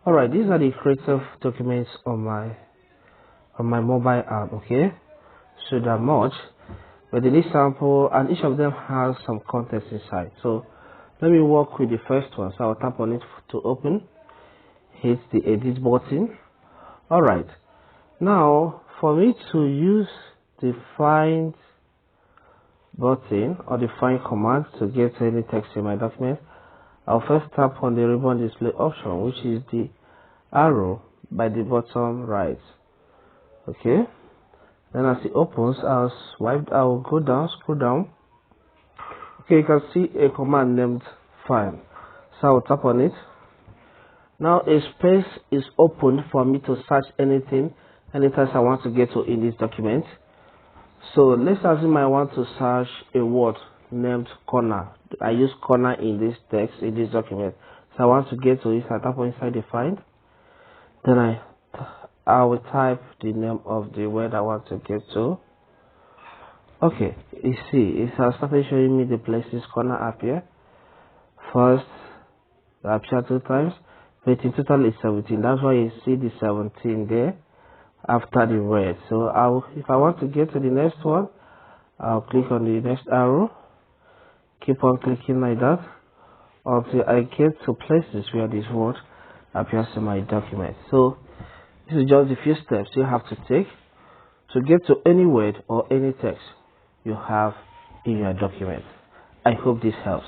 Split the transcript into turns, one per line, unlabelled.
Alright, these are the creative documents on my mobile app. Okay, so they're much, but in this sample, and each of them has some context inside. So let me work with the first one. So I'll tap on it to open, hit the edit button. Alright, now for me to use the find button or the find command to get any text in my document, I'll first tap on the ribbon display option, which is the arrow by the bottom right. Okay, then as it opens, I'll go down, scroll down. Okay, you can see a command named find. So I'll tap on it. Now a space is opened for me to search anything anytime I want to get to in this document. So let's assume I want to search a word named corner. I use corner in this text, in this document. So I want to get to it. I tap on inside the find. Then I will type the name of the word I want to get to. Okay, you see, it has started showing me the places corner appear. First, it appears 2 times, but in total is 17. That's why you see the 17 there after the red. So if I want to get to the next one, I'll click on the next arrow, keep on clicking like that until I get to places where this word appears in my document. So this is just a few steps you have to take to get to any word or any text you have in your document. I hope this helps.